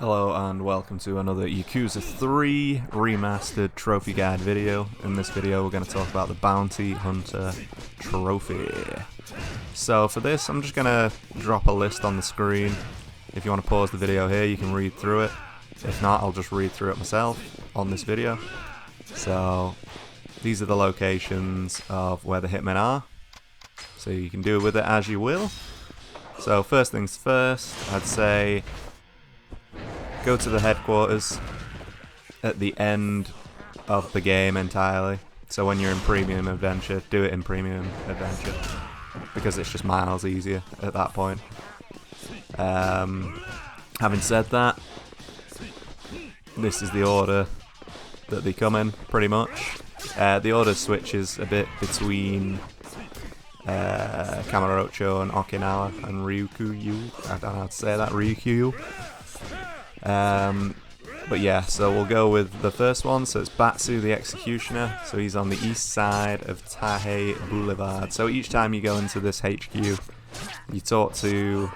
Hello and welcome to another Yakuza 3 Remastered Trophy Guide video. In this video we're going to talk about the Bounty Hunter Trophy. So for this I'm just going to drop a list on the screen. If you want to pause the video here you can read through it. If not, I'll just read through it myself on this video. So these are the locations of where the hitmen are. So you can do with it as you will. So first things first, I'd say go to the headquarters at the end of the game entirely. So when you're in Premium Adventure, do it in Premium Adventure because it's just miles easier at that point. Having said that, this is the order that they come in, pretty much. The order switches a bit between Kamurocho and Okinawa and Ryukyu. I don't know how to say that, Ryukyu. But yeah, so we'll go with the first one. So it's Batsu the Executioner. So he's on the east side of Tahei Boulevard. So each time you go into this HQ, you talk to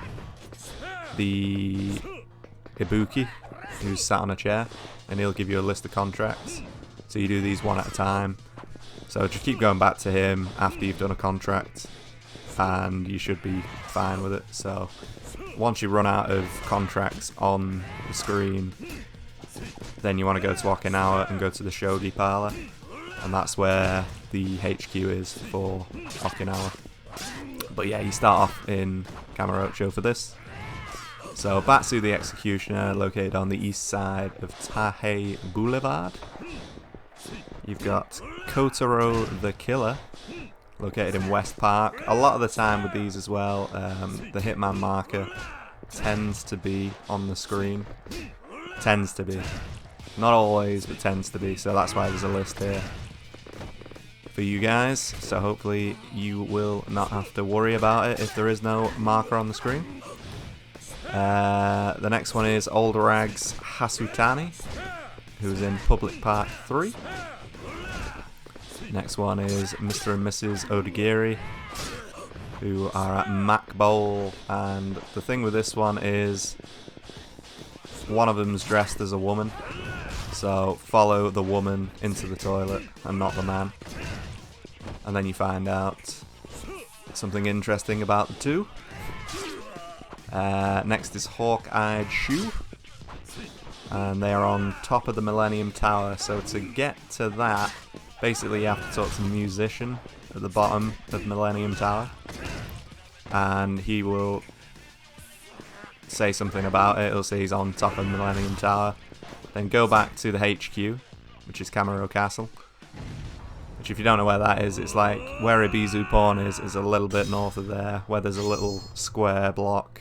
the Ibuki, who's sat on a chair, and he'll give you a list of contracts. So you do these one at a time. So just keep going back to him after you've done a contract, and you should be fine with it. So once you run out of contracts on the screen, then you want to go to Okinawa and go to the Shogi Parlor, and that's where the HQ is for Okinawa. But yeah, you start off in Kamurocho for this. So Batsu the Executioner, located on the east side of Tahei Boulevard. You've got Kotaro the Killer, located in West Park. A lot of the time with these as well, the hitman marker tends to be on the screen. Tends to be. Not always, but tends to be. So that's why there's a list here for you guys. So hopefully you will not have to worry about it if there is no marker on the screen. The next one is Old Rags Hasutani, who's in Public Park 3. Next one is Mr. and Mrs. Odagiri, who are at Mac Bowl, and the thing with this one is one of them's dressed as a woman, so follow the woman into the toilet and not the man, and then you find out something interesting about the two. Next is Hawk-Eyed Shoe, and they are on top of the Millennium Tower. So to get to that, basically you have to talk to the musician at the bottom of Millennium Tower, and he will say something about it. He'll say he's on top of Millennium Tower. Then go back to the HQ, which is Kamuro Castle, which if you don't know where that is, it's like where Ibizu Pawn is a little bit north of there, where there's a little square block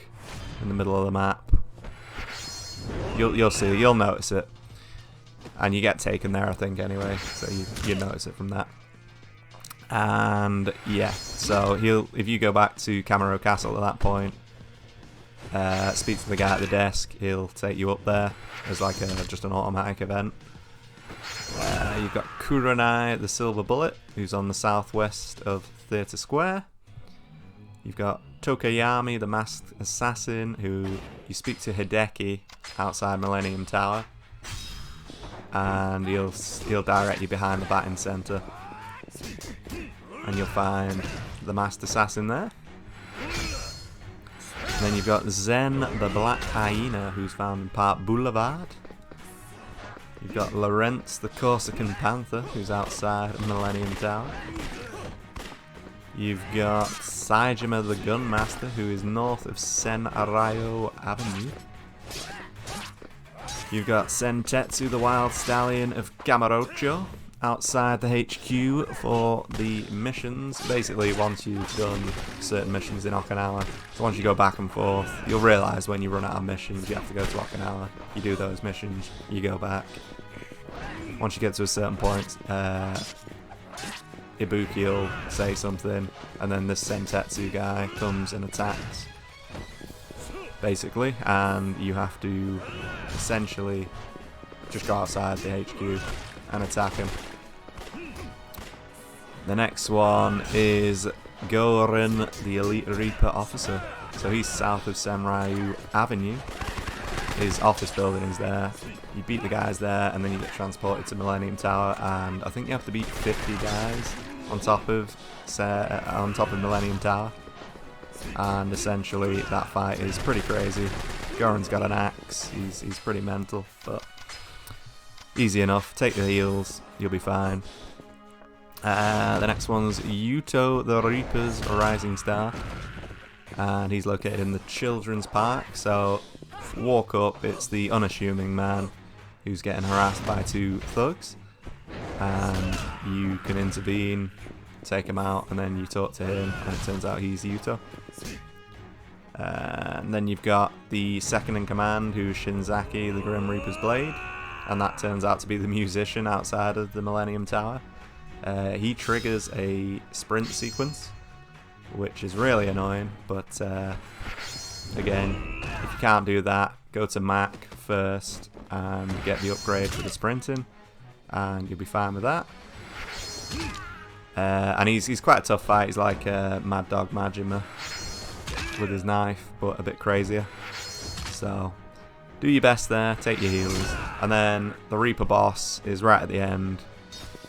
in the middle of the map. You'll see, you'll notice it. And you get taken there, I think, anyway, so you notice it from that. And yeah, so if you go back to Kamuro Castle at that point, speak to the guy at the desk, he'll take you up there as like just an automatic event. You've got Kurenai the Silver Bullet, who's on the southwest of Theatre Square. You've got Tokayami the Masked Assassin, who you speak to Hideki outside Millennium Tower, and he'll direct you behind the batting centre, and you'll find the Masked Assassin there. And then you've got Zen the Black Hyena, who's found in Park Boulevard. You've got Lawrence the Corsican Panther, who's outside Millennium Tower. You've got Saejima the Gunmaster, who is north of Senrayo Avenue. You've got Sentetsu the Wild Stallion of Kamurocho, outside the HQ for the missions. Basically, once you've done certain missions in Okinawa, so once you go back and forth, you'll realise when you run out of missions, you have to go to Okinawa. You do those missions, you go back. Once you get to a certain point, Ibuki will say something, and then this Sentetsu guy comes and attacks, basically, and you have to essentially just go outside the HQ and attack him. The next one is Gorin, the Elite Reaper Officer. So he's south of Senryu Avenue. his office building is there. You beat the guys there, and then you get transported to Millennium Tower, and I think you have to beat 50 guys on top of Millennium Tower. And essentially, that fight is pretty crazy. Gorin's got an axe. He's pretty mental, but easy enough. Take the heals, you'll be fine. The next one's Yuto the Reaper's Rising Star, and he's located in the children's park. So walk up, it's the unassuming man who's getting harassed by 2 thugs, and you can intervene, take him out, and then you talk to him, and it turns out he's Yuto. And then you've got the second in command, who's Shinzaki the Grim Reaper's Blade, and that turns out to be the musician outside of the Millennium Tower. He triggers a sprint sequence, which is really annoying, but again, if you can't do that, go to Mac first and get the upgrade for the sprinting, and you'll be fine with that. And he's quite a tough fight. He's like Mad Dog Majima with his knife, but a bit crazier. So do your best there, take your heals, and then the Reaper boss is right at the end.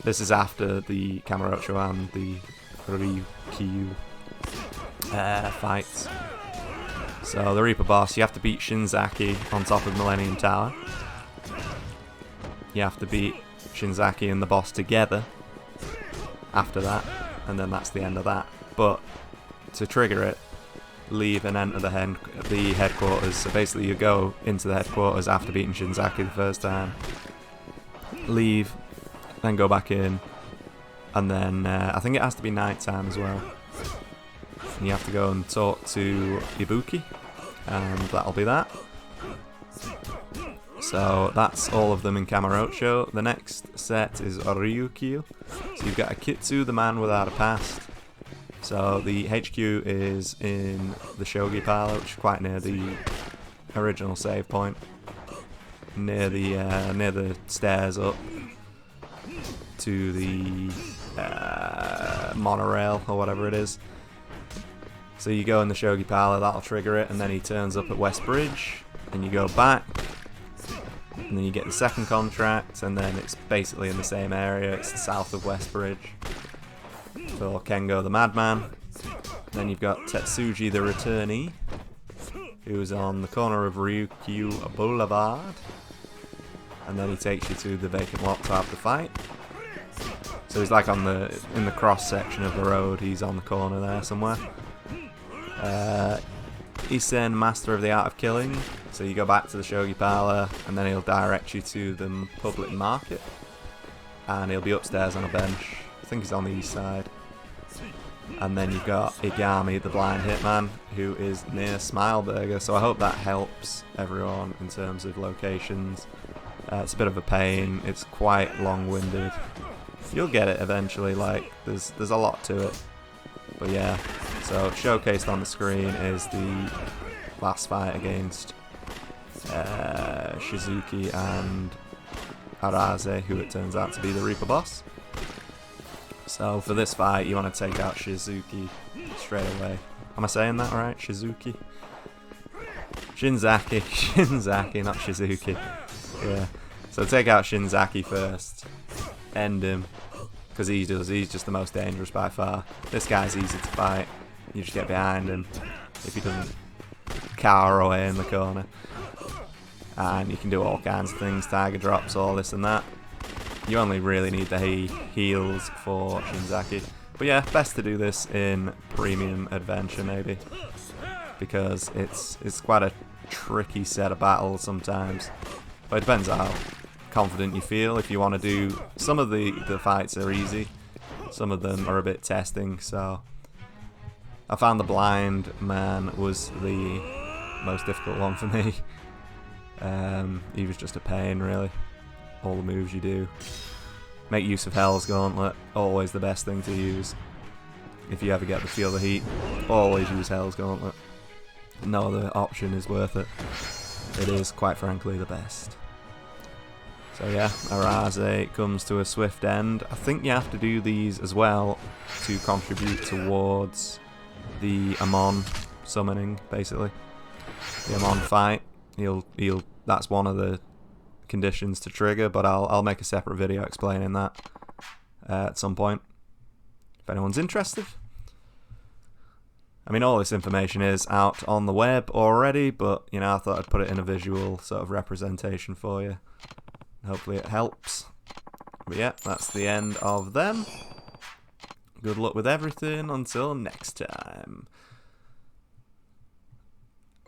This is after the Kamurocho and the Ryukyu fights. So the Reaper boss, you have to beat Shinzaki on top of Millennium Tower. You have to beat Shinzaki and the boss together after that, and then that's the end of that. But to trigger it, leave and enter the headquarters. So basically you go into the headquarters after beating Shinzaki the first time, leave, then go back in, and then I think it has to be night time as well. And you have to go and talk to Ibuki, and that'll be that. So that's all of them in Kamurocho. The next set is Ryukyu. So you've got Akitsu, the man without a past. So the HQ is in the Shogi Parlor, which is quite near the original save point, near the stairs up to the monorail or whatever it is. So you go in the Shogi Parlor, that'll trigger it, and then he turns up at West Bridge, and you go back, and then you get the second contract, and then it's basically in the same area. It's south of West Bridge for Kengo the Madman. Then you've got Tetsuji the Returnee, who's on the corner of Ryukyu Boulevard, and then he takes you to the vacant lot to have the fight. So he's like in the cross section of the road. He's on the corner there somewhere. Isen, Master of the Art of Killing. So you go back to the Shogi Parlor, and then he'll direct you to the public market, and he'll be upstairs on a bench. I think he's on the east side. And then you've got Igami, the blind hitman, who is near Smileburger. So I hope that helps everyone in terms of locations. It's a bit of a pain. It's quite long-winded. You'll get it eventually. Like there's a lot to it. But yeah. So showcased on the screen is the last fight against Shizuki and Arase, who it turns out to be the Reaper boss. So for this fight, you want to take out Shizuki straight away. Am I saying that right? Shizuki? Shinzaki. Shinzaki, not Shizuki. Yeah. So take out Shinzaki first. End him. Because he's just the most dangerous by far. This guy's easy to fight. You just get behind him if he doesn't cower away in the corner. And you can do all kinds of things. Tiger drops, all this and that. You only really need the heals for Shinzaki. But yeah, best to do this in Premium Adventure maybe, because it's quite a tricky set of battles sometimes. But it depends how confident you feel. If you want to do, some of the fights are easy, some of them are a bit testing. So I found the blind man was the most difficult one for me. He was just a pain really. All the moves you do. Make use of Hell's Gauntlet, always the best thing to use. If you ever get to feel the heat, always use Hell's Gauntlet. No other option is worth it. It is, quite frankly, the best. So yeah, Arase comes to a swift end. I think you have to do these as well to contribute towards the Amon summoning, basically. The Amon fight. He'll that's one of the conditions to trigger, but I'll make a separate video explaining that at some point, if anyone's interested. I mean, all this information is out on the web already, but, you know, I thought I'd put it in a visual sort of representation for you. Hopefully it helps. But yeah, that's the end of them. Good luck with everything until next time.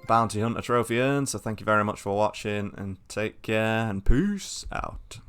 Bounty Hunter trophy earned, so thank you very much for watching, and take care, and peace out.